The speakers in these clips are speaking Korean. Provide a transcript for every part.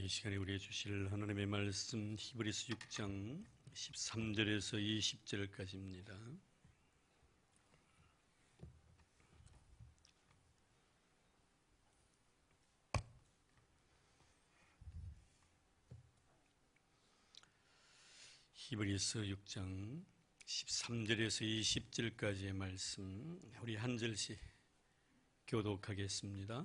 이 시간에 우리에게 주실 하나님의 말씀 히브리서 6장 13절에서 20절까지입니다. 히브리서 6장 13절에서 20절까지의 말씀 우리 한 절씩 교독하겠습니다.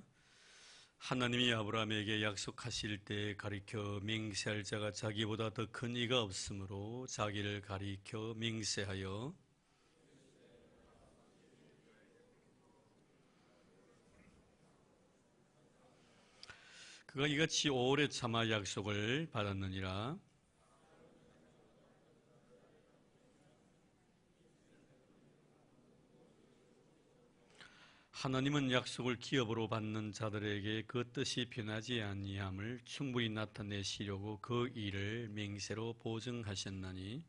하나님이 아브라함에게 약속하실 때 가리켜 맹세할 자가 자기보다 더 큰 이가 없으므로 자기를 가리켜 맹세하여 그가 이같이 오래 참아 약속을 받았느니라. 하나님은 약속을 기업으로 받는 자들에게 그 뜻이 변하지 아니함을 충분히 나타내시려고 그 일을 맹세로 보증하셨나니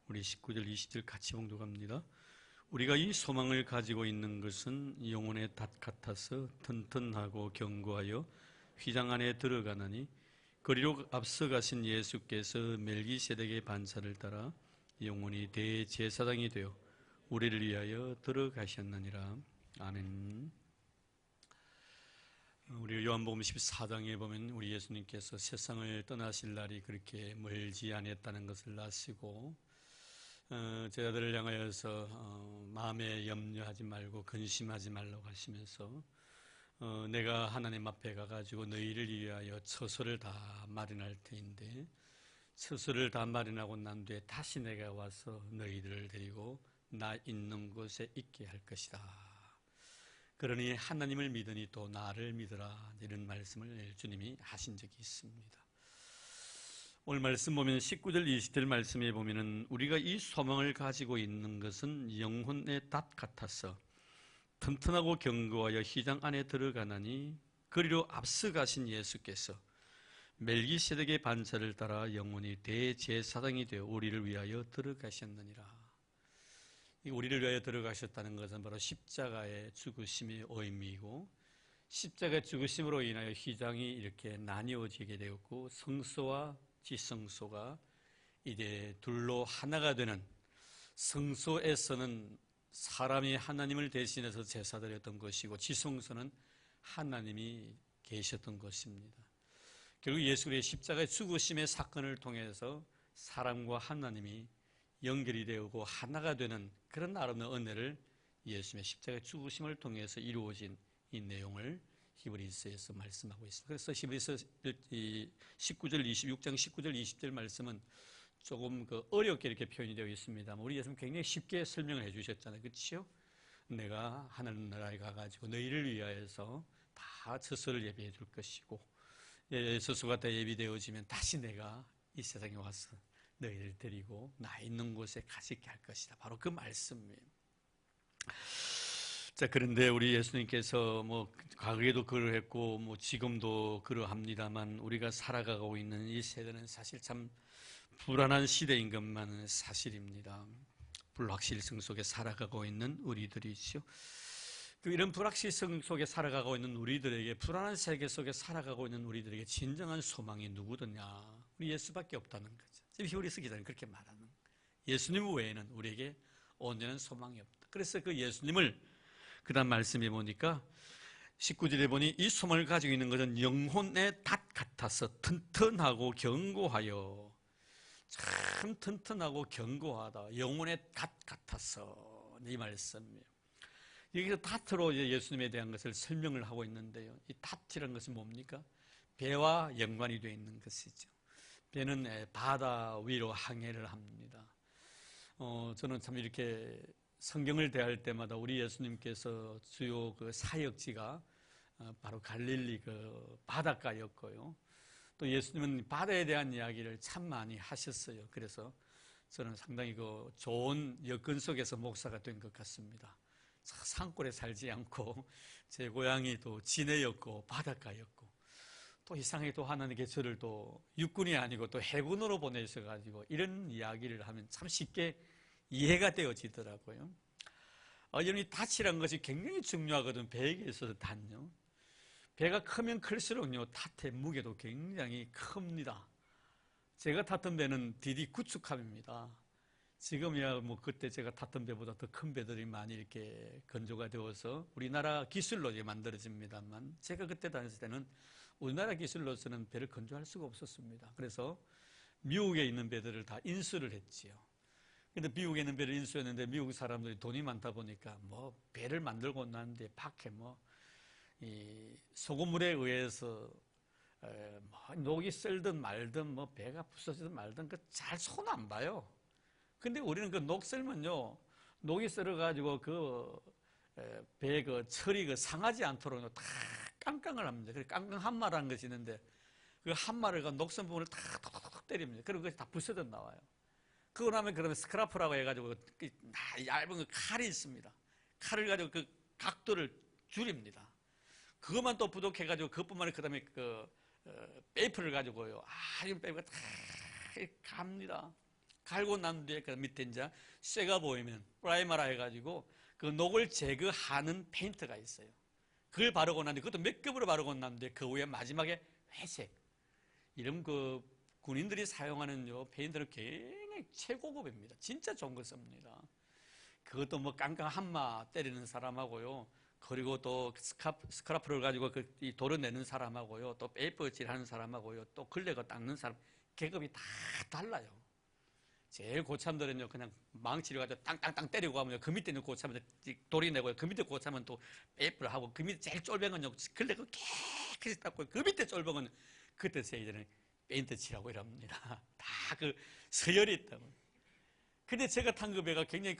우리 19절 20절 같이 봉독합니다. 우리가 이 소망을 가지고 있는 것은 영혼의 닷 같아서 튼튼하고 견고하여 휘장 안에 들어가나니 그리로 앞서가신 예수께서 멜기세덱의 반차를 따라 영원히 대제사장이 되어 우리를 위하여 들어가셨느니라. 아멘. 우리 요한복음 14장에 보면 우리 예수님께서 세상을 떠나실 날이 그렇게 멀지 않았다는 것을 아시고 제자들을 향하여서 마음에 염려하지 말고 근심하지 말라고 하시면서 내가 하나님 앞에 가가지고 너희를 위하여 처소를 다 마련할 터인데 처소를 다 마련하고 난 뒤에 다시 내가 와서 너희들을 데리고 나 있는 곳에 있게 할 것이다. 그러니 하나님을 믿으니 또 나를 믿으라, 이런 말씀을 주님이 하신 적이 있습니다. 오늘 말씀 보면 19절 20절 말씀에 보면은 우리가 이 소망을 가지고 있는 것은 영혼의 닷 같아서 튼튼하고 견고하여 휘장 안에 들어가나니 그리로 앞서가신 예수께서 멜기세덱의 반차를 따라 영원히 대제사장이 되어 우리를 위하여 들어가셨느니라. 우리를 위하여 들어가셨다는 것은 바로 십자가의 죽으심의 의미이고 십자가의 죽으심으로 인하여 휘장이 이렇게 나뉘어지게 되었고 성소와 지성소가 이제 둘로 하나가 되는, 성소에서는 사람이 하나님을 대신해서 제사드렸던 것이고 지성소는 하나님이 계셨던 것입니다. 결국 예수의 십자가의 죽으심의 사건을 통해서 사람과 하나님이 연결이 되고 하나가 되는 그런 아름다운 은혜를 예수의 십자가의 죽으심을 통해서 이루어진 이 내용을 히브리서에서 말씀하고 있습니다. 그래서 히브리서 19절 26장 19절 20절 말씀은 조금 어렵게 이렇게 표현이 되어 있습니다만 우리 예수님 굉장히 쉽게 설명을 해 주셨잖아요. 그렇죠? 내가 하늘나라에 가가지고 너희를 위하여서 다 처소를 예비해 줄 것이고 처소가 다 예비되어지면 다시 내가 이 세상에 와서 너희를 데리고 나 있는 곳에 가시게 할 것이다. 바로 그 말씀이에요. 자, 그런데 우리 예수님께서 과거에도 그러했고 지금도 그러합니다만 우리가 살아가고 있는 이 세대는 사실 참 불안한 시대인 것만은 사실입니다. 불확실성 속에 살아가고 있는 우리들이죠. 이런 불확실성 속에 살아가고 있는 우리들에게, 불안한 세계 속에 살아가고 있는 우리들에게 진정한 소망이 누구더냐? 우리 예수밖에 없다는 거죠. 지금 히브리서 기자는 그렇게 말하는 거예요. 예수님 외에는 우리에게 온전한 소망이 없다. 그래서 그 예수님을 그 다음 말씀해 보니까 19절에 보니 이 소망을 가지고 있는 것은 영혼의 닷 같아서 튼튼하고 견고하여, 참 튼튼하고 견고하다. 영혼의 닷 같아서, 이 말씀이에요. 여기서 닷으로 예수님에 대한 것을 설명을 하고 있는데요. 이 닷이라는 것은 뭡니까? 배와 연관이 되어 있는 것이죠. 배는 바다 위로 항해를 합니다. 저는 참 이렇게 성경을 대할 때마다 우리 예수님께서 주요 그 사역지가 바로 갈릴리 그 바닷가였고요. 또 예수님은 바다에 대한 이야기를 참 많이 하셨어요. 그래서 저는 상당히 좋은 여건 속에서 목사가 된 것 같습니다. 산골에 살지 않고 제 고향이 또 진해였고 바닷가였고 또 이상하게 또 하나님께 저를 또 육군이 아니고 또 해군으로 보내셔가지고 이런 이야기를 하면 참 쉽게 이해가 되어지더라고요. 여러분이 닻이라는 것이 굉장히 중요하거든. 배에게 있어서 닻요. 배가 크면 클수록요 탓의 무게도 굉장히 큽니다. 제가 탔던 배는 DD 구축함입니다. 지금이야 뭐 그때 제가 탔던 배보다 더 큰 배들이 많이 이렇게 건조가 되어서 우리나라 기술로 이제 만들어집니다만, 제가 그때 다녔을 때는 우리나라 기술로서는 배를 건조할 수가 없었습니다. 그래서 미국에 있는 배들을 다 인수를 했지요. 근데 미국에 있는 배를 인수했는데 미국 사람들이 돈이 많다 보니까 뭐 배를 만들고 났는데 밖에 뭐 이 소금물에 의해서 뭐 녹이 썰든 말든 뭐 배가 부서지든 말든 그 잘 손 안 봐요. 근데 우리는 그 녹 썰면요, 녹이 썰어가지고 그 배 그 철이 그 상하지 않도록 다 깡깡을 합니다. 그래서 깡깡 한마라는 것이 있는데 그 한마를 그 녹슨 부분을 다 톡톡톡 때립니다. 그리고 그것이 다 부서져 나와요. 그러고 나면 그러면 스크라프라고 해가지고 얇은 그 칼이 있습니다. 칼을 가지고 그 각도를 줄입니다. 그것만 또 부족해가지고 그것뿐만 아니라 그 다음에 그 페이퍼를 가지고요, 이 페이퍼가 다 갑니다. 갈고 난 뒤에 그 밑에 이제 쇠가 보이면 프라이머라 해가지고 그 녹을 제거하는 페인트가 있어요. 그걸 바르고 난 뒤에 그것도 몇 겹으로 바르고 난 뒤에 그 위에 마지막에 회색, 이런 그 군인들이 사용하는 요 페인트는 굉장히 최고급입니다. 진짜 좋은 거 씁니다. 그것도 뭐 깡깡 한마 때리는 사람하고요, 그리고 또 스크라프를 가지고 이 돌을 내는 사람하고요, 또 페이퍼질 하는 사람하고요, 또 걸레가 닦는 사람, 계급이 다 달라요. 제일 고참들은요 그냥 망치를 가지고 땅땅땅 때리고 하면 그 밑에 있는 고참은 돌이 내고요, 그 밑에 고참은 또 페이퍼를 하고, 그 밑에 제일 쫄병은요 걸레가 깨끗이 닦고, 그 밑에 쫄병은 그때 세이들은 페인트 칠하고 이럽니다. 다 그 서열이 있다고. 근데 제가 탄 그 배가 굉장히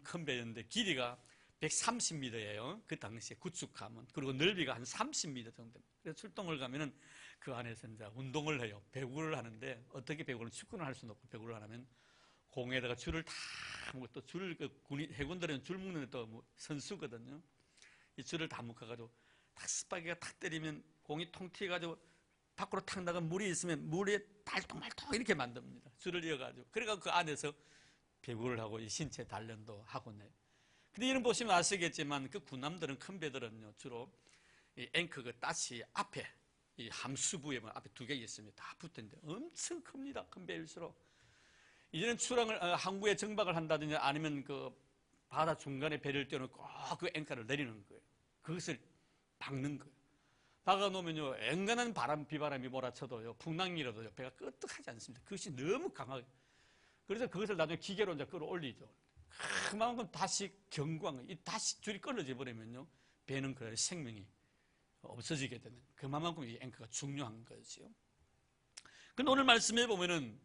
큰 배였는데 길이가 130m예요. 그 당시에 구축하면. 그리고 넓이가 한 30m 정도. 그래서 출동을 가면은 그 안에서 이제 운동을 해요. 배구를 하는데, 어떻게 배구를, 축구는 할 수는 없고 배구를 하려면 공에다가 줄을 다 묶고, 또 줄을 해군들은 줄 묶는 또 뭐 선수거든요. 이 줄을 다 묶어가지고 탁 스파게가 탁 때리면 공이 통 튀어가지고 밖으로 탁 나가 물이 있으면 물에 달통말통 이렇게 만듭니다. 줄을 이어가지고. 그러니까 그 안에서 배구를 하고 이 신체 단련도 하고 내. 근데 이런 보시면 아시겠지만 그 군함들은, 큰 배들은요 주로 이 앵커 그 땄이 앞에 이 함수부에 앞에 두 개 있습니다. 다 붙었는데 엄청 큽니다. 큰 배일수록. 이제는 항구에 정박을 한다든지 아니면 그 바다 중간에 배를 띄워놓고 그 앵커를 내리는 거예요. 그것을 박는 거예요. 박아놓으면요 앵간한 비바람이 몰아쳐도요, 풍랑이라도요 배가 끄떡하지 않습니다. 그것이 너무 강하게. 그래서 그것을 나중에 기계로 이제 끌어올리죠. 그만큼 다시 경고한 거예요. 다시 줄이 끊어져 버리면요 배는 그 생명이 없어지게 되는, 그만큼 이 앵커가 중요한 거죠. 근데 오늘 말씀해 보면은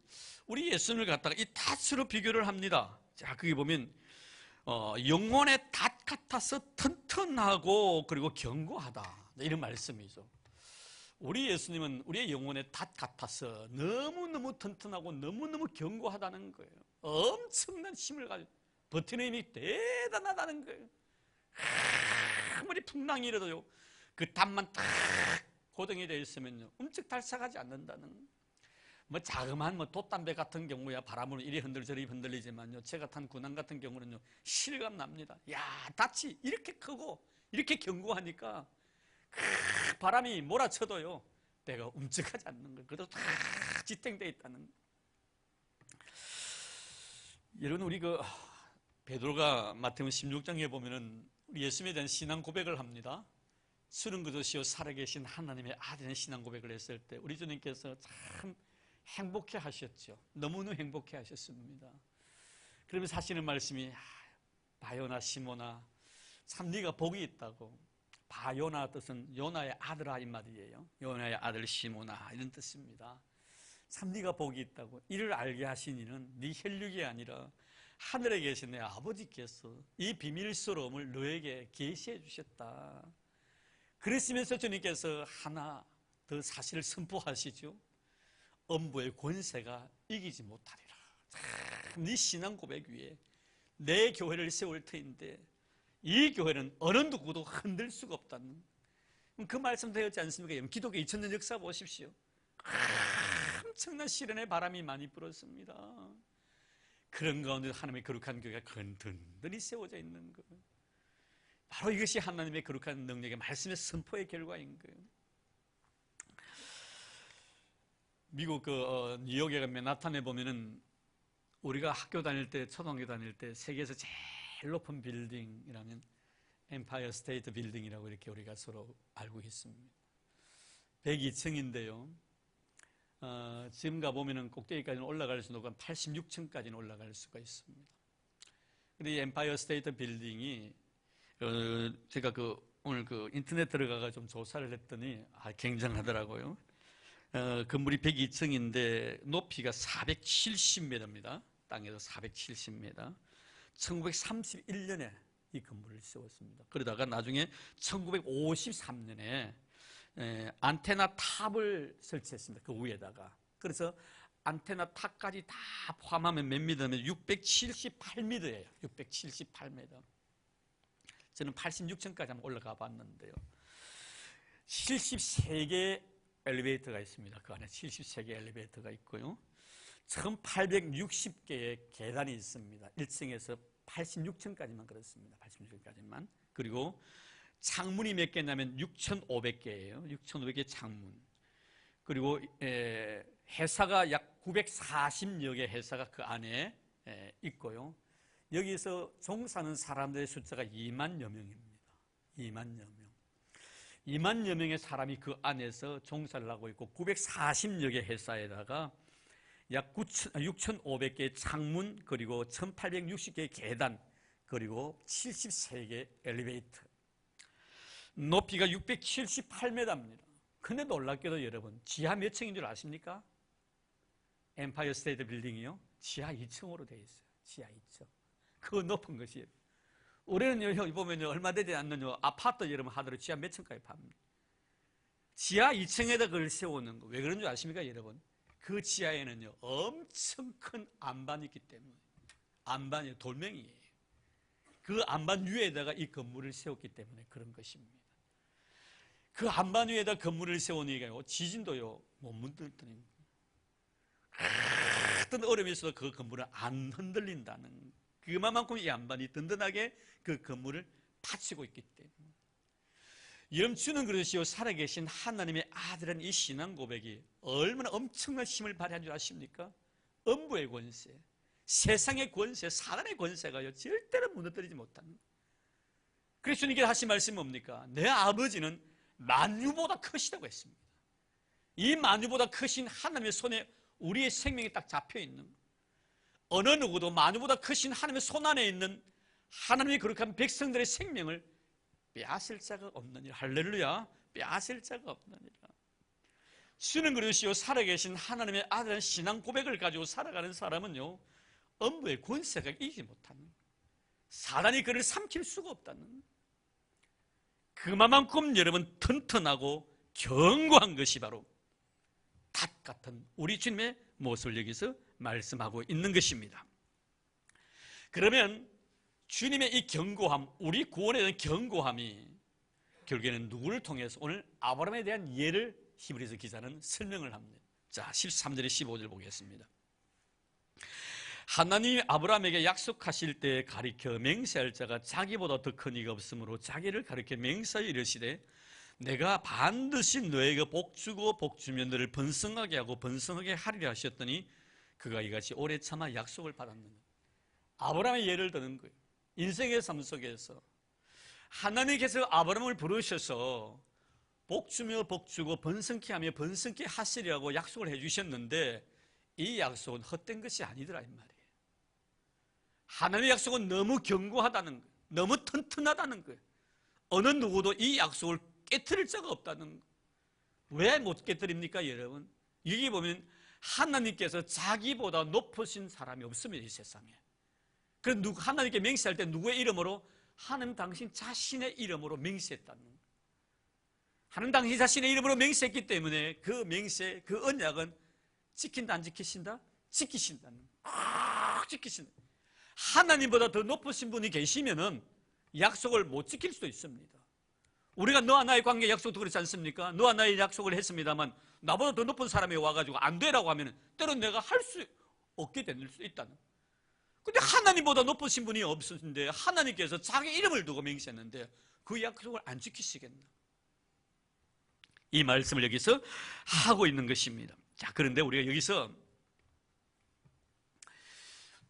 우리 예수님을 갖다가 이 탓으로 비교를 합니다. 자, 거기 보면 영혼의 탓 같아서 튼튼하고 그리고 견고하다, 이런 말씀이죠. 우리 예수님은 우리의 영혼의 탓 같아서 너무너무 튼튼하고 너무너무 견고하다는 거예요. 엄청난 힘을 가지고 버티는 힘이 대단하다는 거예요. 아무리 풍랑이 일어도요 그 담만 딱 고정이 되어 있으면요 움쩍 달싹하지 않는다는. 뭐 자그마한 뭐 돛담배 같은 경우야 바람으로 이리 흔들리고 저리 흔들리지만요, 제가 탄 군함 같은 경우는요 실감 납니다. 야, 닻이 이렇게 크고 이렇게 견고하니까 바람이 몰아쳐도요 배가 움직하지 않는 거예요. 그래도 다 지탱되어 있다는. 여러분, 우리 그 베드로가 마태복음 16장에 보면은 우리 예수님에 대한 신앙 고백을 합니다. 주는 그저시요 살아계신 하나님의 아들의 신앙 고백을 했을 때 우리 주님께서 참 행복해 하셨죠. 너무너무 행복해 하셨습니다. 그러면서 하시는 말씀이, 바요나 시모나 참 네가 복이 있다고. 바요나 뜻은 요나의 아들아 이 말이에요. 요나의 아들 시모나 이런 뜻입니다. 참 네가 복이 있다고. 이를 알게 하신 이는 네 혈육이 아니라 하늘에 계신 내 아버지께서 이 비밀스러움을 너에게 계시해 주셨다. 그러시면서 주님께서 하나 더 사실을 선포하시죠. 엄부의 권세가 이기지 못하리라. 네 신앙 고백 위에 내 교회를 세울 터인데 이 교회는 어느 누구도 흔들 수가 없다는, 그 말씀 되었지 않습니까? 기독교 2000년 역사 보십시오. 엄청난 시련의 바람이 많이 불었습니다. 그런 가운데 하나님의 거룩한 교회가 든든히 세워져 있는 거예요. 바로 이것이 하나님의 거룩한 능력의 말씀의 선포의 결과인 거예요. 미국 뉴욕에 가면 맨하탄에 보면은 우리가 학교 다닐 때, 초등학교 다닐 때 세계에서 제일 높은 빌딩이라면 엠파이어 스테이트 빌딩이라고 이렇게 우리가 서로 알고 있습니다. 102층인데요. 지금 가보면은 꼭대기까지는 올라갈 수도 없고 86층까지는 올라갈 수가 있습니다. 근데 이 엠파이어 스테이트 빌딩이 제가 오늘 인터넷 들어가가 좀 조사를 했더니 굉장하더라고요. 건물이 102층인데 높이가 470m입니다. 땅에서 470m. 1931년에 이 건물을 세웠습니다. 그러다가 나중에 1953년에 안테나 탑을 설치했습니다. 그 위에다가. 그래서 안테나 탑까지 다 포함하면 몇 미터면 678m예요. 678m. 저는 86층까지 한번 올라가 봤는데요. 73개 엘리베이터가 있습니다. 그 안에 73개 엘리베이터가 있고요. 1860개의 계단이 있습니다. 1층에서 86층까지만 그렇습니다. 86층까지만. 그리고 창문이 몇 개냐면 6,500개예요. 6,500개 창문. 그리고 회사가 약 940여 개 회사가 그 안에 있고요. 여기서 종사하는 사람들의 숫자가 2만여 명입니다. 2만여 명. 2만여 명의 사람이 그 안에서 종사를 하고 있고 940여 개 회사에다가 약 6,500개의 창문, 그리고 1,860개의 계단, 그리고 73개 엘리베이터. 높이가 678m입니다. 근데 놀랍게도 여러분, 지하 몇 층인 줄 아십니까? 엠파이어 스테이트 빌딩이요? 지하 2층으로 되어 있어요. 지하 2층. 그 높은 것이에요. 우리는 보면 얼마 되지 않는 아파트 여러분 하더라도 지하 몇 층까지 팝니다. 지하 2층에다 그걸 세우는 거. 왜 그런 줄 아십니까, 여러분? 그 지하에는요, 엄청 큰 안반이 있기 때문에. 안반이 돌멩이에요. 그 안반 위에다가 이 건물을 세웠기 때문에 그런 것입니다. 그 안반 위에다 건물을 세우니까요, 지진도요, 못 문들더니 어떤 어려움이 있어도 그 건물은 안 흔들린다는, 그만큼 이 안반이 든든하게 그 건물을 받치고 있기 때문에. 여러분, 주는 그러시오. 살아계신 하나님의 아들은 이 신앙 고백이 얼마나 엄청난 힘을 발휘한 줄 아십니까? 음부의 권세, 세상의 권세, 사단의 권세가요, 절대로 무너뜨리지 못하는. 그래서 주님께서 하신 말씀이 뭡니까? 내 아버지는 만유보다 크시다고 했습니다. 이 만유보다 크신 하나님의 손에 우리의 생명이 딱 잡혀 있는, 어느 누구도 만유보다 크신 하나님의 손 안에 있는 하나님의 거룩한 백성들의 생명을 빼앗을 자가 없느니라. 할렐루야. 빼앗을 자가 없느니라. 주는 그러시오. 살아계신 하나님의 아들은 신앙 고백을 가지고 살아가는 사람은요, 음부의 권세가 이기지 못하는, 사단이 그를 삼킬 수가 없다는, 그만큼 여러분 튼튼하고 견고한 것이 바로 닷 같은 우리 주님의 모습을 여기서 말씀하고 있는 것입니다. 그러면 주님의 이 견고함, 우리 구원에 대한 견고함이 결국에는 누구를 통해서, 오늘 아브라함에 대한 예를 히브리서 기자는 설명을 합니다. 자, 13절에 15절 보겠습니다. 하나님이 아브라함에게 약속하실 때 가리켜 맹세할 자가 자기보다 더 큰 이가 없으므로 자기를 가리켜 맹세하여 이르시되 내가 반드시 너에게 복주고 복주면 너를 번성하게 하고 번성하게 하리라 하셨더니 그가 이같이 오래 참아 약속을 받았느냐. 아브라함의 예를 드는 거예요. 인생의 삶 속에서 하나님께서 아브라함을 부르셔서 복주며 복주고 번성케 하며 번성케 하시리라고 약속을 해주셨는데 이 약속은 헛된 것이 아니더라 이 말이에요. 하나님의 약속은 너무 견고하다는 거예요. 너무 튼튼하다는 거예요. 어느 누구도 이 약속을 깨트릴 자가 없다는 거예요. 왜 못 깨트립니까 여러분? 여기 보면 하나님께서 자기보다 높으신 사람이 없습니다 이 세상에. 그래서 하나님께 맹세할 때 누구의 이름으로? 하나님 당신 자신의 이름으로 맹세했다는 거예요. 하나님 당신 자신의 이름으로 맹세했기 때문에 그 맹세, 그 언약은 지킨다 안 지키신다? 지키신다는 거예요. 꼭 지키신다. 하나님보다 더 높으신 분이 계시면은 약속을 못 지킬 수도 있습니다. 우리가 너와 나의 관계 약속도 그렇지 않습니까? 너와 나의 약속을 했습니다만 나보다 더 높은 사람이 와가지고 안 되라고 하면 때로는 내가 할 수 없게 될 수 있다는. 근데 하나님보다 높으신 분이 없었는데 하나님께서 자기 이름을 두고 맹세했는데 그 약속을 안 지키시겠나? 이 말씀을 여기서 하고 있는 것입니다. 자, 그런데 우리가 여기서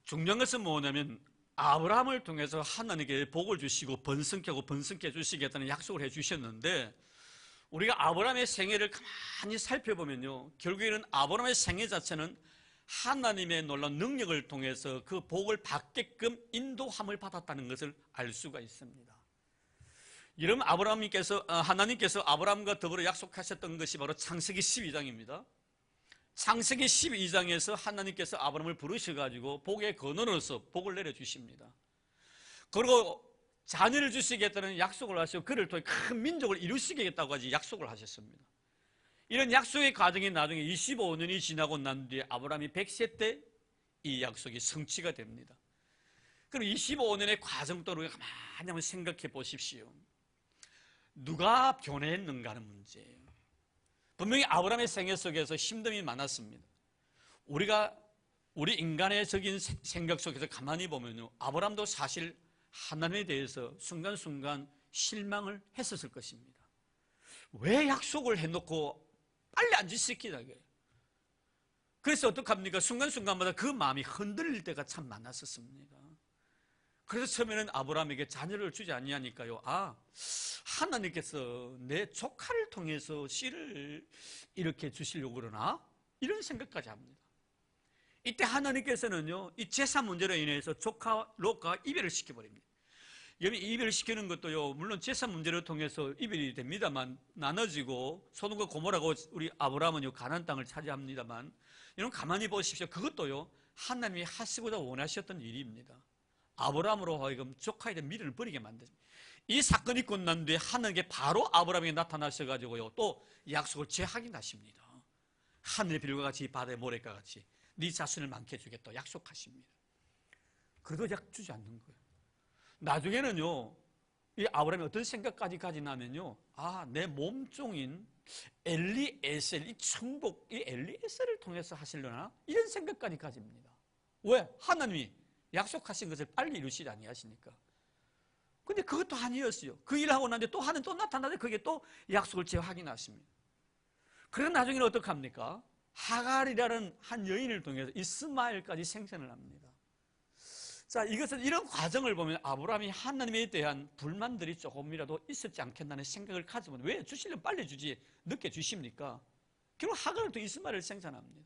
중요한 것은 뭐냐면 아브라함을 통해서 하나님께 복을 주시고 번성케 하고 번성케 주시겠다는 약속을 해 주셨는데 우리가 아브라함의 생애를 가만히 살펴보면요, 결국에는 아브라함의 생애 자체는 하나님의 놀라운 능력을 통해서 그 복을 받게끔 인도함을 받았다는 것을 알 수가 있습니다. 여러분, 하나님께서 아브라함과 더불어 약속하셨던 것이 바로 창세기 12장입니다. 창세기 12장에서 하나님께서 아브라함을 부르셔가지고 복의 근원으로서 복을 내려주십니다. 그리고 자녀를 주시겠다는 약속을 하시고 그를 통해 큰 민족을 이루시겠다고 하지 약속을 하셨습니다. 이런 약속의 과정이 나중에 25년이 지나고 난 뒤에 아브라함이 100세 때 이 약속이 성취가 됩니다. 그럼 25년의 과정 동안 우리가 가만히 한번 생각해 보십시오. 누가 변했는가 하는 문제예요. 분명히 아브라함의 생애 속에서 힘듦이 많았습니다. 우리 인간의 적인 생각 속에서 가만히 보면요, 아브라함도 사실 하나님에 대해서 순간순간 실망을 했었을 것입니다. 왜 약속을 해놓고 빨리 안 지키냐. 그래서 어떡합니까? 순간순간마다 그 마음이 흔들릴 때가 참 많았었습니다. 그래서 처음에는 아브라함에게 자녀를 주지 아니하니까요, 하나님께서 내 조카를 통해서 씨를 이렇게 주시려고 그러나? 이런 생각까지 합니다. 이때 하나님께서는요, 이 제사 문제로 인해서 조카 롯과 이별을 시켜버립니다. 여러분, 이별을 시키는 것도요, 물론 제사 문제를 통해서 이별이 됩니다만 나눠지고 소돔과 고모라고 우리 아브라함은요 가나안 땅을 차지합니다만, 여러분 가만히 보십시오. 그것도요 하나님이 하시고자 원하셨던 일입니다. 아브라함으로 하여금 조카에 대한 미련을 버리게 만듭니다. 이 사건이 있고 난 뒤에 하나님께 바로 아브라함에게 나타나셔가지고요 또 약속을 재확인하십니다. 하늘의 별과 같이 바다의 모래과 같이 네 자손을 많게 주겠다 약속하십니다. 그래도 약 주지 않는 거예요. 나중에는요, 이 아브라함이 어떤 생각까지 가지냐면요, 내 몸종인 엘리에셀, 이 청복, 이 엘리에셀을 통해서 하시려나? 이런 생각까지 가집니다. 왜? 하나님이 약속하신 것을 빨리 이루시지 아니하시니까. 근데 그것도 아니었어요. 그 일을 하고 난 뒤에 또 하는 또 나타나는데 그게 또 약속을 재확인하십니다. 그래서 나중에는 어떡합니까? 하갈이라는 한 여인을 통해서 이스마엘까지 생산을 합니다. 자, 이런 과정을 보면 아브라함이 하나님에 대한 불만들이 조금이라도 있었지 않겠나는 생각을 가지면 왜 주시려면 빨리 주지 늦게 주십니까? 결국 하갈을 통해 이스마엘을 생산합니다.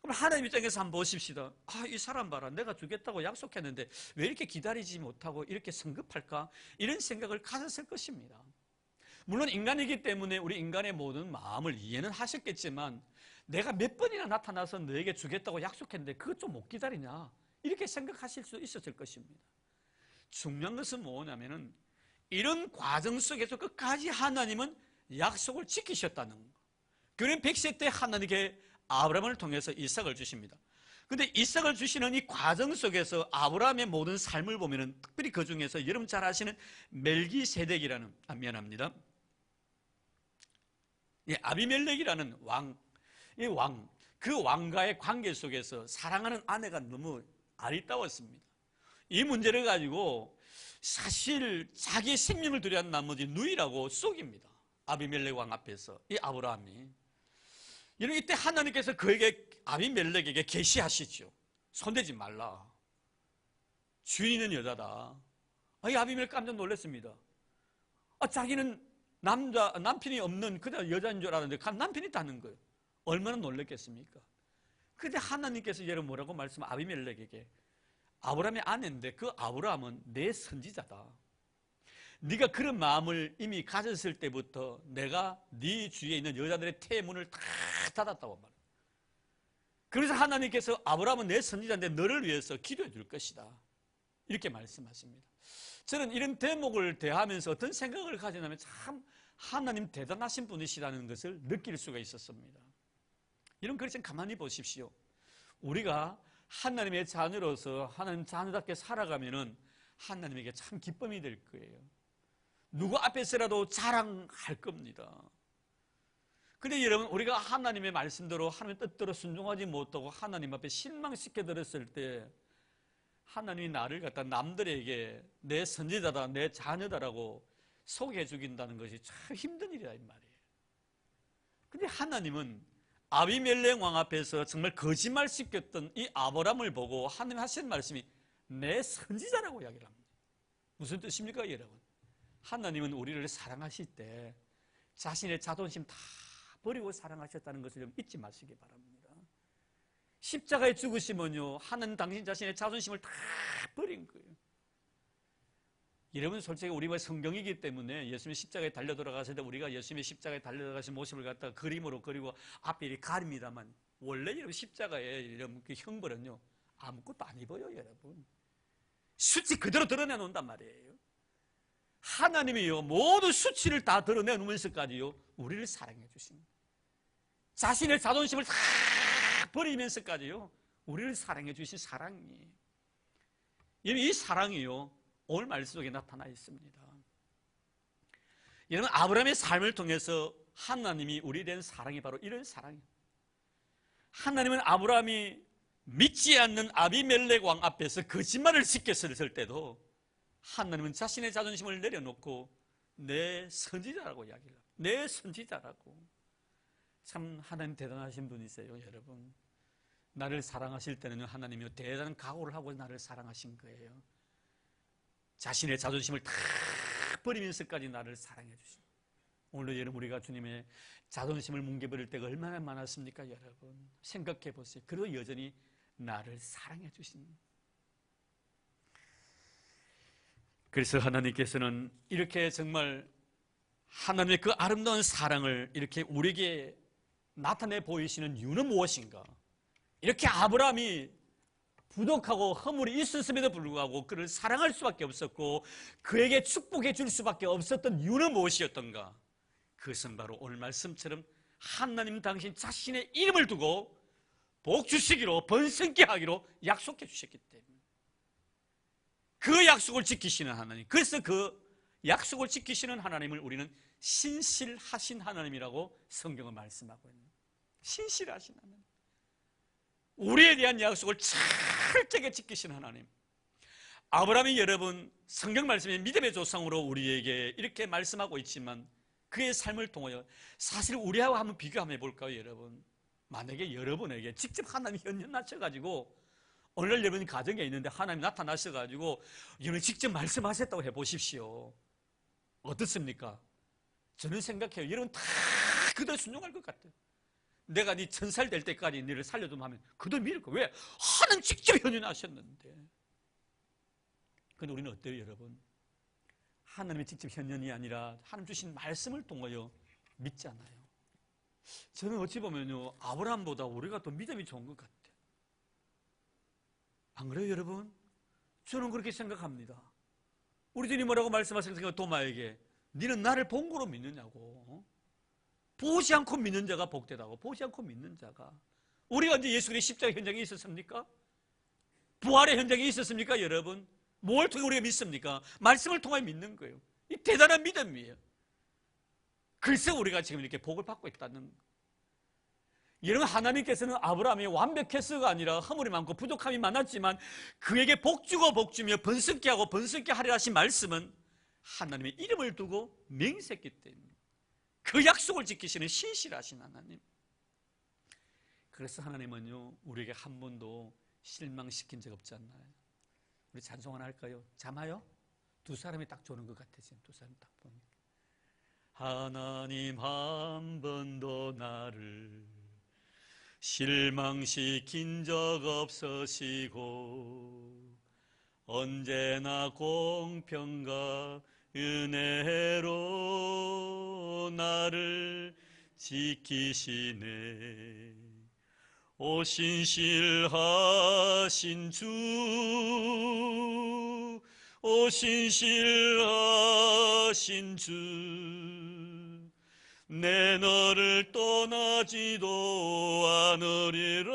그럼 하나님 입장에서 한번 보십시다. 이 사람 봐라, 내가 주겠다고 약속했는데 왜 이렇게 기다리지 못하고 이렇게 성급할까? 이런 생각을 가졌을 것입니다. 물론 인간이기 때문에 우리 인간의 모든 마음을 이해는 하셨겠지만 내가 몇 번이나 나타나서 너에게 주겠다고 약속했는데 그것 좀 못 기다리냐? 이렇게 생각하실 수 있었을 것입니다. 중요한 것은 뭐냐면은 이런 과정 속에서 끝까지 하나님은 약속을 지키셨다는 거. 그는 100세 때 하나님께 아브라함을 통해서 이삭을 주십니다. 그런데 이삭을 주시는 이 과정 속에서 아브라함의 모든 삶을 보면은 특별히 그 중에서 여러분 잘 아시는 멜기세덱이라는, 아비멜렉이라는 그 왕과의 관계 속에서 사랑하는 아내가 너무 아리따웠습니다. 이 문제를 가지고 사실 자기의 생명을 두려한 나머지 누이라고 속입니다. 아비멜렉 왕 앞에서 이 아브라함이. 이때 하나님께서 그에게 아비멜렉에게 계시하시죠. 손대지 말라. 주인 있는 여자다. 이 아비멜렉 깜짝 놀랐습니다. 자기는 남편이 없는 그냥 여자인 줄 알았는데 남편이 있다는 거예요. 얼마나 놀랐겠습니까? 그런데 하나님께서 여러분 뭐라고 말씀하면 아비멜렉에게 아브라함의 아내인데 그 아브라함은 내 선지자다. 네가 그런 마음을 이미 가졌을 때부터 내가 네 주위에 있는 여자들의 태문을 다 닫았다고 말해요. 그래서 하나님께서 아브라함은 내 선지자인데 너를 위해서 기도해 줄 것이다. 이렇게 말씀하십니다. 저는 이런 대목을 대하면서 어떤 생각을 가지냐면 참 하나님 대단하신 분이시라는 것을 느낄 수가 있었습니다. 이런 그릇은 가만히 보십시오. 우리가 하나님의 자녀로서 하나님 자녀답게 살아가면은 하나님에게 참 기쁨이 될 거예요. 누구 앞에서라도 자랑할 겁니다. 근데 여러분, 우리가 하나님의 말씀대로 하나님의 뜻대로 순종하지 못하고 하나님 앞에 실망시켜 드렸을 때 하나님이 나를 갖다 남들에게 내 선지자다, 내 자녀다라고 소개해 주긴다는 것이 참 힘든 일이다 이 말이에요. 근데 하나님은 아비멜렉 왕 앞에서 정말 거짓말 시켰던 이 아브라함을 보고 하나님 하신 말씀이 내 선지자라고 이야기를 합니다. 무슨 뜻입니까 여러분? 하나님은 우리를 사랑하실 때 자신의 자존심 다 버리고 사랑하셨다는 것을 좀 잊지 마시기 바랍니다. 십자가에 죽으시면요, 하나님 당신 자신의 자존심을 다 버린 거예요. 여러분, 솔직히 우리가 성경이기 때문에 예수님이 십자가에 달려 돌아가실 때 우리가 예수님이 십자가에 달려 돌아가신 모습을 갖다가 그림으로 그리고 앞에 이렇게 가립니다만, 원래 여러분 십자가에 이런 그 형벌은요 아무것도 안 입어요. 여러분, 수치 그대로 드러내놓는단 말이에요. 하나님이요 모든 수치를 다 드러내놓으면서까지요 우리를 사랑해 주신, 자신의 자존심을 다 버리면서까지요 우리를 사랑해 주신 사랑이, 이 사랑이요 오늘 말씀 속에 나타나 있습니다. 여러분, 아브라함의 삶을 통해서 하나님이 우리에 대한 사랑이 바로 이런 사랑이에요. 하나님은 아브라함이 믿지 않는 아비멜렉 왕 앞에서 거짓말을 시켰을 때도 하나님은 자신의 자존심을 내려놓고 내 선지자라고 이야기를 합니다. 내 선지자라고. 참 하나님 대단하신 분이세요. 여러분, 나를 사랑하실 때는 하나님이 대단한 각오를 하고 나를 사랑하신 거예요. 자신의 자존심을 다 버리면서까지 나를 사랑해 주신. 오늘 여러분, 우리가 주님의 자존심을 뭉개버릴 때가 얼마나 많았습니까 여러분? 생각해 보세요. 그리고 여전히 나를 사랑해 주신. 그래서 하나님께서는 이렇게 정말 하나님의 그 아름다운 사랑을 이렇게 우리에게 나타내 보이시는 이유는 무엇인가? 이렇게 아브라함이 부족하고 허물이 있었음에도 불구하고 그를 사랑할 수밖에 없었고 그에게 축복해 줄 수밖에 없었던 이유는 무엇이었던가? 그것은 바로 오늘 말씀처럼 하나님 당신 자신의 이름을 두고 복 주시기로 번성케 하기로 약속해 주셨기 때문에, 그 약속을 지키시는 하나님, 그래서 그 약속을 지키시는 하나님을 우리는 신실하신 하나님이라고 성경은 말씀하고 있는, 신실하신 하나님, 우리에 대한 약속을 철저하게 지키시는 하나님. 아브라함이 여러분 성경 말씀에 믿음의 조상으로 우리에게 이렇게 말씀하고 있지만 그의 삶을 통하여 사실 우리하고 한번 비교해 볼까요 여러분? 만약에 여러분에게 직접 하나님이 현현하셔가지고 오늘 여러분 가정에 있는데 하나님 나타나셔가지고 여러분 직접 말씀하셨다고 해보십시오. 어떻습니까? 저는 생각해요. 여러분 다 그대로 순종할 것 같아요. 내가 네 1000살 될 때까지 너를 살려좀 하면 그대로 믿을 거예요. 왜? 하나님 직접 현현하셨는데. 근데 우리는 어때요 여러분? 하나님의 직접 현현이 아니라 하나님 주신 말씀을 통하여 믿잖아요. 저는 어찌 보면요 아브라함보다 우리가 더 믿음이 좋은 것 같아요. 안 그래요 여러분? 저는 그렇게 생각합니다. 우리 주님 뭐라고 말씀하셨습니까? 도마에게 너는 나를 본 거로 믿느냐고. 보지 않고 믿는 자가 복되다고. 보지 않고 믿는 자가. 우리가 언제 예수 그리스도의 십자가 현장에 있었습니까? 부활의 현장에 있었습니까 여러분? 뭘 통해 우리가 믿습니까? 말씀을 통해 믿는 거예요. 이 대단한 믿음이에요. 그래서 우리가 지금 이렇게 복을 받고 있다는 거예요. 여러분, 하나님께서는 아브라함이 완벽했어가 아니라 허물이 많고 부족함이 많았지만 그에게 복 주고 복 주며 번성케 하고 번성케 하리라 하신 말씀은 하나님의 이름을 두고 맹세했기 때문에 그 약속을 지키시는 신실하신 하나님. 그래서 하나님은요 우리에게 한 번도 실망시킨 적 없지 않나요? 우리 찬송 하나 할까요? 잠아요? 두 사람이 딱 조는 것 같아요. 두 사람이 딱 보니까 하나님 한 번도 나를 실망시킨 적 없으시고 언제나 공평과 은혜로 나를 지키시네. 오 신실하신 주, 오 신실하신 주, 내 너를 떠나지도 않으리라,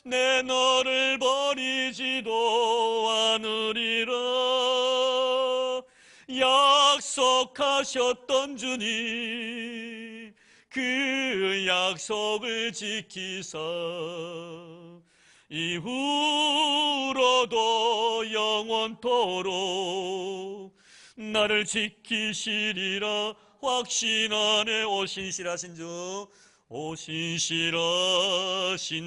내 너를 버리지도 않으리라. 약속하셨던 주님, 그 약속을 지키사 이후로도 영원토록 나를 지키시리라 확신하네. 오신실하신 주, 오신실하신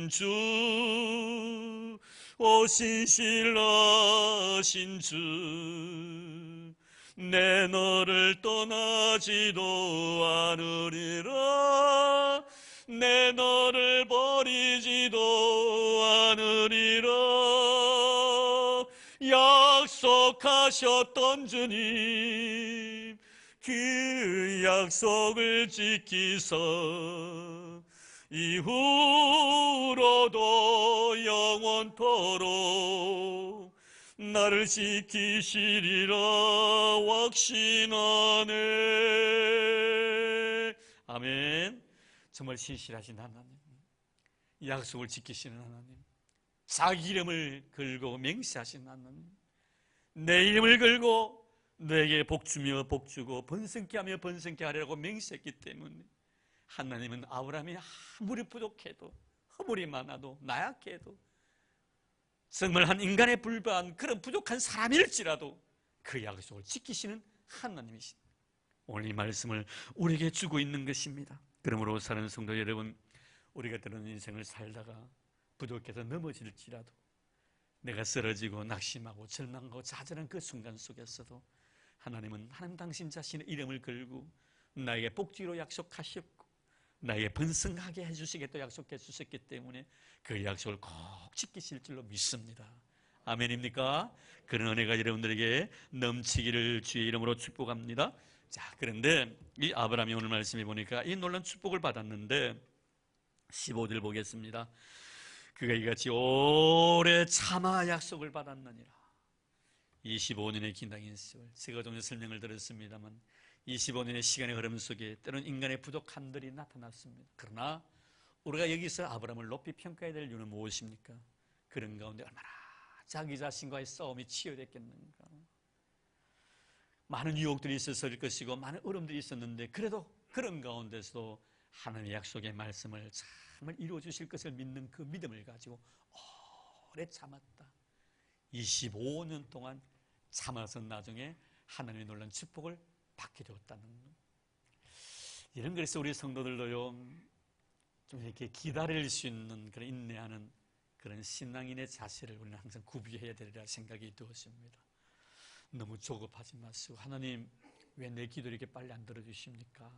주, 오신실하신 주, 내 너를 떠나지도 않으리라, 내 너를 버리지도 않으리라. 약속하셨던 주님, 그 약속을 지키사 이후로도 영원토록 나를 지키시리라 확신하네. 아멘. 정말 신실하신 하나님, 약속을 지키시는 하나님, 자기 이름을 걸고 맹세하신 하나님, 내 이름을 걸고 너에게 복주며 복주고 번성케 하며 번성케 하리라고 맹세했기 때문에 하나님은 아브라함이 아무리 부족해도, 허물이 많아도, 나약해도, 정말 한 인간에 불과한 그런 부족한 사람일지라도 그 약속을 지키시는 하나님이십니다. 오늘 이 말씀을 우리에게 주고 있는 것입니다. 그러므로 사는 성도 여러분, 우리가 들은 인생을 살다가 부족해서 넘어질지라도, 내가 쓰러지고 낙심하고 절망하고 좌절한 그 순간 속에서도 하나님은 하나님 당신 자신의 이름을 걸고 나에게 복지로 약속하셨고 나에게 번성하게 해주시겠다 약속해 주셨기 때문에 그 약속을 꼭 지키실 줄로 믿습니다. 아멘입니까? 그런 은혜가 여러분들에게 넘치기를 주의 이름으로 축복합니다. 자, 그런데 이 아브라함이 오늘 말씀해 보니까 이 놀라운 축복을 받았는데 15절 보겠습니다. 그가 이같이 오래 참아 약속을 받았느니라. 25년의 기나긴 세월, 제가 좀 설명을 들었습니다만 25년의 시간의 흐름 속에 때로는 인간의 부족함들이 나타났습니다. 그러나 우리가 여기서 아브라함을 높이 평가해야 될 이유는 무엇입니까? 그런 가운데 얼마나 자기 자신과의 싸움이 치열했겠는가. 많은 유혹들이 있었을 것이고 많은 어려움들이 있었는데 그래도 그런 가운데서도 하나님의 약속의 말씀을 정말 이루어 주실 것을 믿는 그 믿음을 가지고 오래 참았다. 25년 동안 참아서 나중에 하나님의 놀라운 축복을 받게 되었다는 것. 이런 그래서 우리 성도들도요, 좀 이렇게 기다릴 수 있는 그런 인내하는 그런 신앙인의 자세를 우리는 항상 구비해야 되리라 생각이 되었습니다. 너무 조급하지 마시고, 하나님 왜 내 기도를 이렇게 빨리 안 들어주십니까?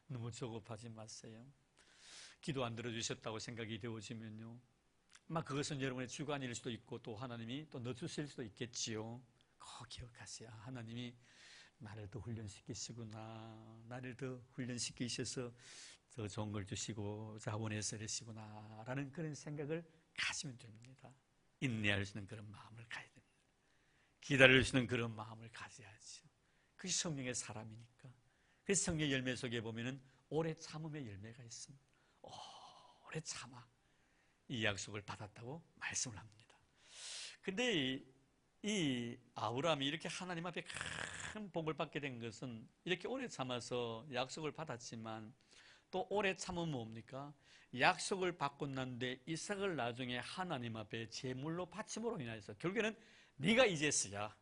너무 조급하지 마세요. 기도 안 들어주셨다고 생각이 되어지면요, 아마 그것은 여러분의 주관일 수도 있고 또 하나님이 또 넣어주실 수도 있겠지요. 꼭 기억하세요. 하나님이 나를 더 훈련시키시구나, 나를 더 훈련시키셔서 더 좋은 걸 주시고 자원해서 이러시구나 라는 그런 생각을 가지면 됩니다. 인내할 수 있는 그런 마음을 가져야 됩니다. 기다릴 수 있는 그런 마음을 가져야죠. 그것이 성령의 사람이니까. 그래서 성령의 열매 속에 보면은 오래 참음의 열매가 있습니다. 오래 참아 이 약속을 받았다고 말씀을 합니다. 근데 이 아브라함이 이렇게 하나님 앞에 큰 복을 받게 된 것은 이렇게 오래 참아서 약속을 받았지만 또 오래 참으면 뭡니까? 약속을 받고 난 뒤에 이삭을 나중에 하나님 앞에 제물로 바침으로 인해서 결국에는 네가 이제서야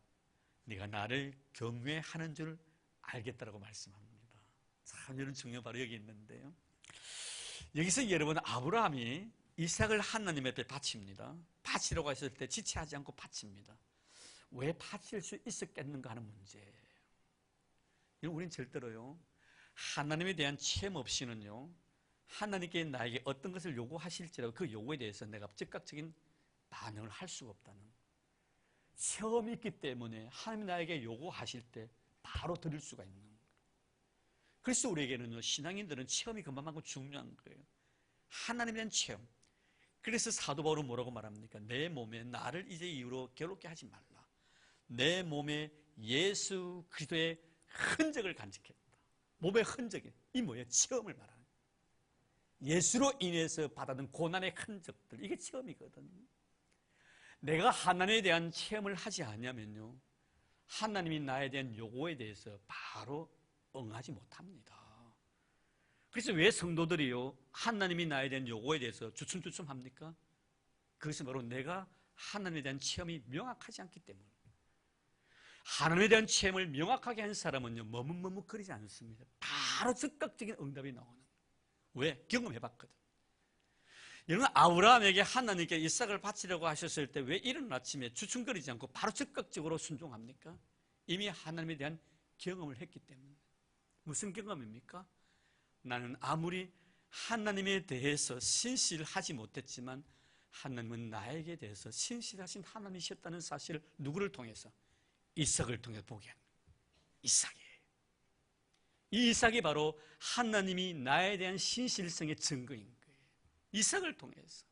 네가 나를 경외하는 줄 알겠다라고 말씀합니다. 참 이런 중요 바로 여기 있는데요. 여기서 여러분 아브라함이 이삭을 하나님 앞에 바칩니다. 바치려고 했을 때 지체하지 않고 바칩니다. 왜 바칠 수 있었겠는가 하는 문제예요. 우리는 절대로요, 하나님에 대한 체험 없이는요, 하나님께 나에게 어떤 것을 요구하실지라도 그 요구에 대해서 내가 즉각적인 반응을 할 수가 없다는 거예요. 체험이 있기 때문에 하나님이 나에게 요구하실 때 바로 드릴 수가 있는 거예요. 그래서 우리에게는요, 신앙인들은 체험이 그만큼 중요한 거예요. 하나님에 대한 체험. 그래서 사도 바울은 뭐라고 말합니까? 내 몸에 나를 이제 이후로 괴롭게 하지 말라. 내 몸에 예수 그리스도의 흔적을 간직했다. 몸의 흔적이 이 뭐예요? 체험을 말하는 거예요. 예수로 인해서 받아든 고난의 흔적들, 이게 체험이거든요. 내가 하나님에 대한 체험을 하지 않으면요, 하나님이 나에 대한 요구에 대해서 바로 응하지 못합니다. 그래서 왜 성도들이요 하나님이 나에 대한 요구에 대해서 주춤주춤합니까? 그것은 바로 내가 하나님에 대한 체험이 명확하지 않기 때문에. 하나님에 대한 체험을 명확하게 한 사람은요 머뭇머뭇거리지 않습니다. 바로 즉각적인 응답이 나오는. 왜? 경험해봤거든. 여러분, 아브라함에게 하나님께 이삭을 바치려고 하셨을 때 왜 이른 아침에 주춤거리지 않고 바로 즉각적으로 순종합니까? 이미 하나님에 대한 경험을 했기 때문에. 무슨 경험입니까? 나는 아무리 하나님에 대해서 신실하지 못했지만 하나님은 나에게 대해서 신실하신 하나님이셨다는 사실을 누구를 통해서? 이삭을 통해 보게 합니다. 이삭이에요. 이 이삭이 바로 하나님이 나에 대한 신실성의 증거인 거예요. 이삭을 통해서.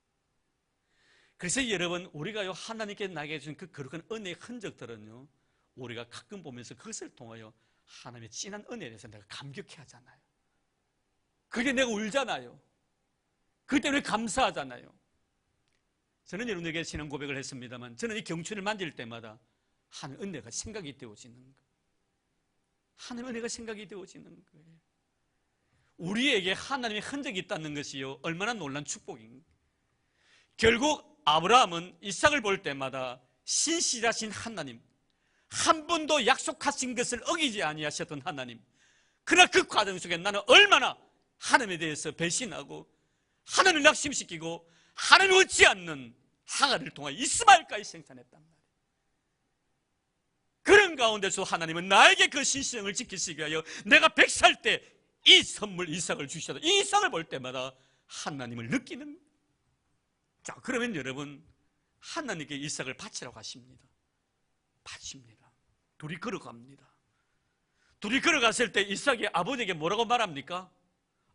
그래서 여러분, 우리가요 하나님께 나에게 주신 그 거룩한 은혜의 흔적들은요 우리가 가끔 보면서 그것을 통하여 하나님의 진한 은혜에 대해서 내가 감격해 하잖아요. 그게 내가 울잖아요. 그 때문에 감사하잖아요. 저는 여러분에게 신앙 고백을 했습니다만 저는 이 경춘을 만질 때마다 하나님 은혜가 생각이 되어지는 거예요. 하나님 은혜가 생각이 되어지는 거예요. 우리에게 하나님의 흔적이 있다는 것이요 얼마나 놀라운 축복인가. 결국 아브라함은 이삭을 볼 때마다 신실하신 하나님, 한 번도 약속하신 것을 어기지 아니하셨던 하나님, 그러나 그 과정 속에 나는 얼마나 하나님에 대해서 배신하고 하나님을 낙심시키고 하나님을 얻지 않는 하갈을 통하여 이스마엘까지 생산했단 말이에요. 그런 가운데서 하나님은 나에게 그 신실성을 지키시기 위하여 내가 100살 때 이 선물 이삭을 주셔도 이 이삭을 볼 때마다 하나님을 느끼는. 자, 그러면 여러분 하나님께 이삭을 바치라고 하십니다. 바칩니다. 둘이 걸어갑니다. 둘이 걸어갔을 때 이삭이 아버지에게 뭐라고 말합니까?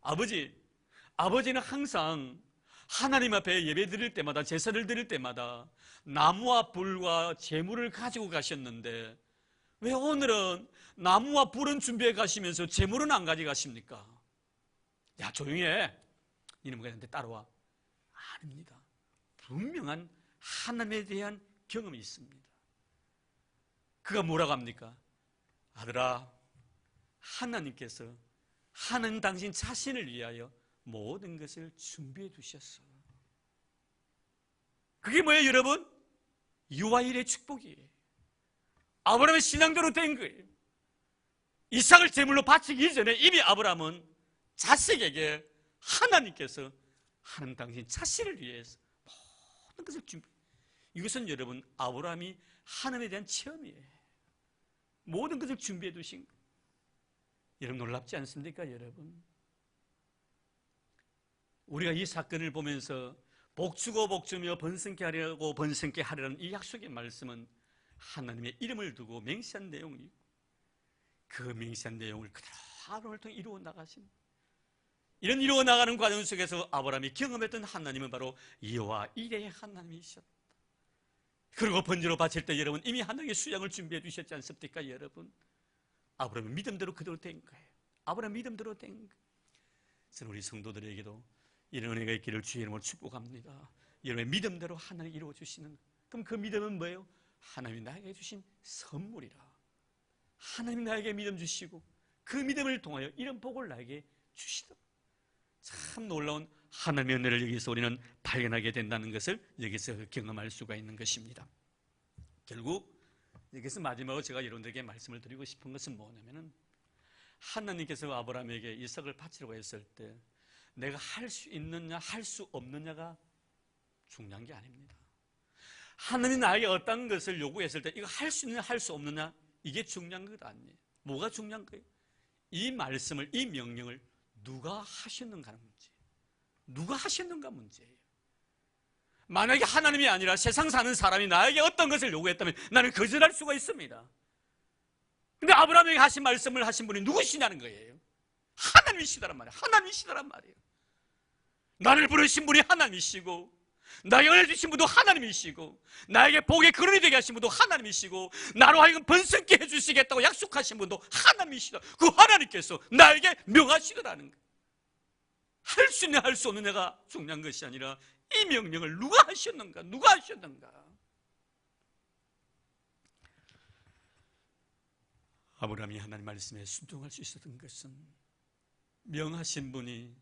아버지는 항상 하나님 앞에 예배 드릴 때마다 제사를 드릴 때마다 나무와 불과 제물을 가지고 가셨는데 왜 오늘은 나무와 불은 준비해 가시면서 제물은 안 가져가십니까? 야, 조용히 해. 이놈과 나한테 따라와. 아닙니다. 분명한 하나님에 대한 경험이 있습니다. 그가 뭐라고 합니까? 아들아, 하나님께서 하나님 당신 자신을 위하여 모든 것을 준비해 두셨어. 그게 뭐예요, 여러분? 유아일의 축복이에요. 아브라함의 신앙대로 된 거예요. 이삭을 제물로 바치기 이전에 이미 아브라함은 자식에게 하나님께서 하나님 당신 자신을 위해서 모든 것을 준비. 이것은 여러분 아브라함이 하나님에 대한 체험이에요. 모든 것을 준비해 두신 거예요. 여러분 놀랍지 않습니까, 여러분? 우리가 이 사건을 보면서 복주고 복주며 번성케 하려고 번성케 하려는 이 약속의 말씀은 하나님의 이름을 두고 맹세한 내용이고 그 맹세한 내용을 그대로 아브라함을 통해 이루어 나가신, 이런 이루어 나가는 과정 속에서 아브라함이 경험했던 하나님은 바로 여호와 이레의 하나님이셨다. 그리고 번제로 바칠 때 여러분 이미 하나님의 수양을 준비해 주셨지 않습니까, 여러분? 아브라함의 믿음대로 그대로 된 거예요. 아브라함 믿음대로 된 거예요. 저는 우리 성도들에게도 이런 은혜가 있기를 주의 이름으로 축복합니다. 여러분의 믿음대로 하나님 이루어 주시는. 그럼 그 믿음은 뭐예요? 하나님이 나에게 주신 선물이라. 하나님이 나에게 믿음 주시고 그 믿음을 통하여 이런 복을 나에게 주시다. 참 놀라운 하나님의 은혜를 여기서 우리는 발견하게 된다는 것을 여기서 경험할 수가 있는 것입니다. 결국 여기서 마지막으로 제가 여러분들에게 말씀을 드리고 싶은 것은 뭐냐면은 하나님께서 아브라함에게 이삭을 바치려고 했을 때 내가 할 수 있느냐 할 수 없느냐가 중요한 게 아닙니다. 하나님이 나에게 어떤 것을 요구했을 때 이거 할 수 있느냐 할 수 없느냐 이게 중요한 것 아니에요. 뭐가 중요한 거예요? 이 말씀을, 이 명령을 누가 하셨는가 하는 문제. 누가 하셨는가 문제예요. 만약에 하나님이 아니라 세상 사는 사람이 나에게 어떤 것을 요구했다면 나는 거절할 수가 있습니다. 근데 아브라함에게 하신 말씀을 하신 분이 누구시냐는 거예요. 하나님이시다란 말이에요. 하나님이시다란 말이에요. 나를 부르신 분이 하나님이시고 나에게 은혜 주신 분도 하나님이시고 나에게 복의 근원이 되게 하신 분도 하나님이시고 나로 하여금 번성케 해주시겠다고 약속하신 분도 하나님이시다. 그 하나님께서 나에게 명하시더라는 거예요. 할 수 있냐 할 수 없느냐가 중요한 것이 아니라 이 명령을 누가 하셨는가, 누가 하셨는가. 아브라함이 하나님 말씀에 순종할 수 있었던 것은 명하신 분이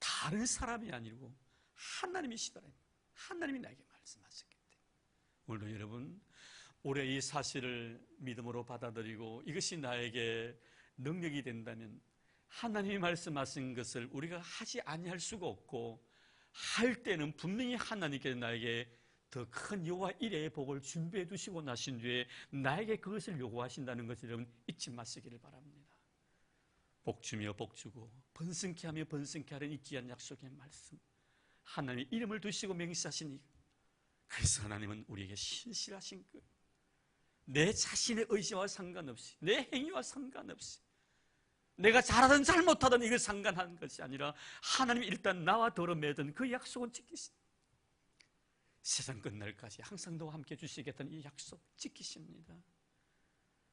다른 사람이 아니고 하나님이시더라. 하나님이 나에게 말씀하셨기 때문에. 오늘도 여러분, 올해 이 사실을 믿음으로 받아들이고 이것이 나에게 능력이 된다면 하나님이 말씀하신 것을 우리가 하지 아니할 수가 없고, 할 때는 분명히 하나님께서 나에게 더 큰 여호와 일의 복을 준비해 두시고 나신 뒤에 나에게 그것을 요구하신다는 것을 여러분 잊지 마시기를 바랍니다. 복 주며 복 주고 번성케 하며 번성케 하는 이 귀한 약속의 말씀, 하나님의 이름을 두시고 맹세하시니, 그래서 하나님은 우리에게 신실하신 것, 내 자신의 의지와 상관없이, 내 행위와 상관없이, 내가 잘하든 잘못하든 이걸 상관한 것이 아니라 하나님이 일단 나와 더러 맺은 그 약속은 지키십니다. 세상 끝날까지 항상 너와 함께 주시겠다는 이 약속 지키십니다.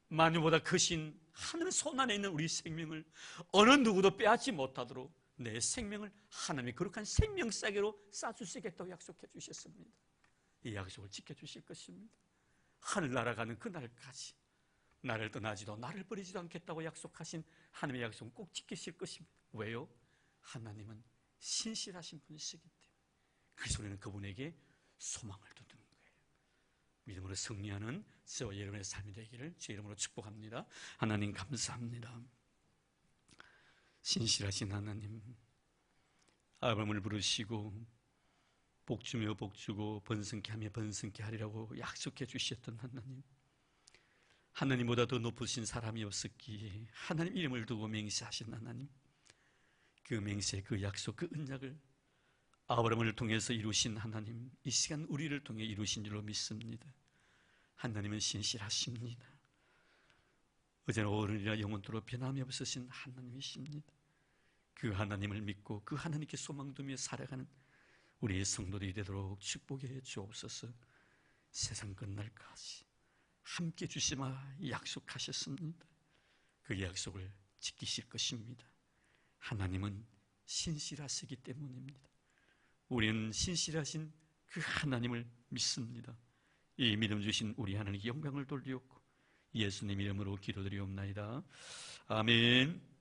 만유보다 크신 하늘 손안에 있는 우리 생명을 어느 누구도 빼앗지 못하도록 내 생명을 하나님의 거룩한 생명싸개로 싸주시겠다고 약속해 주셨습니다. 이 약속을 지켜주실 것입니다. 하늘나라 가는 그날까지 나를 떠나지도 나를 버리지도 않겠다고 약속하신 하나님의 약속은 꼭 지키실 것입니다. 왜요? 하나님은 신실하신 분이시기 때문에. 그래서 우리는 그분에게 소망을 두는 거예요. 믿음으로 승리하는 저와 여러분의 삶이 되기를 주의 이름으로 축복합니다. 하나님 감사합니다. 신실하신 하나님, 아브라함을 부르시고 복주며 복주고 번성케 하며 번성케 하리라고 약속해 주셨던 하나님, 하나님보다 더 높으신 사람이 없었기에 하나님 이름을 두고 맹세하신 하나님, 그 맹세, 그 약속, 그 언약을 아브라함을 통해서 이루신 하나님, 이 시간 우리를 통해 이루신 줄로 믿습니다. 하나님은 신실하십니다. 어제나 오늘이나 영원토록 변함이 없으신 하나님이십니다. 그 하나님을 믿고 그 하나님께 소망 두며 살아가는 우리의 성도들이 되도록 축복해 주옵소서. 세상 끝날까지 함께 주시마 약속하셨습니다. 그 약속을 지키실 것입니다. 하나님은 신실하시기 때문입니다. 우리는 신실하신 그 하나님을 믿습니다. 이 믿음 주신 우리 하나님께 영광을 돌리옵고 예수님 이름으로 기도드리옵나이다. 아멘.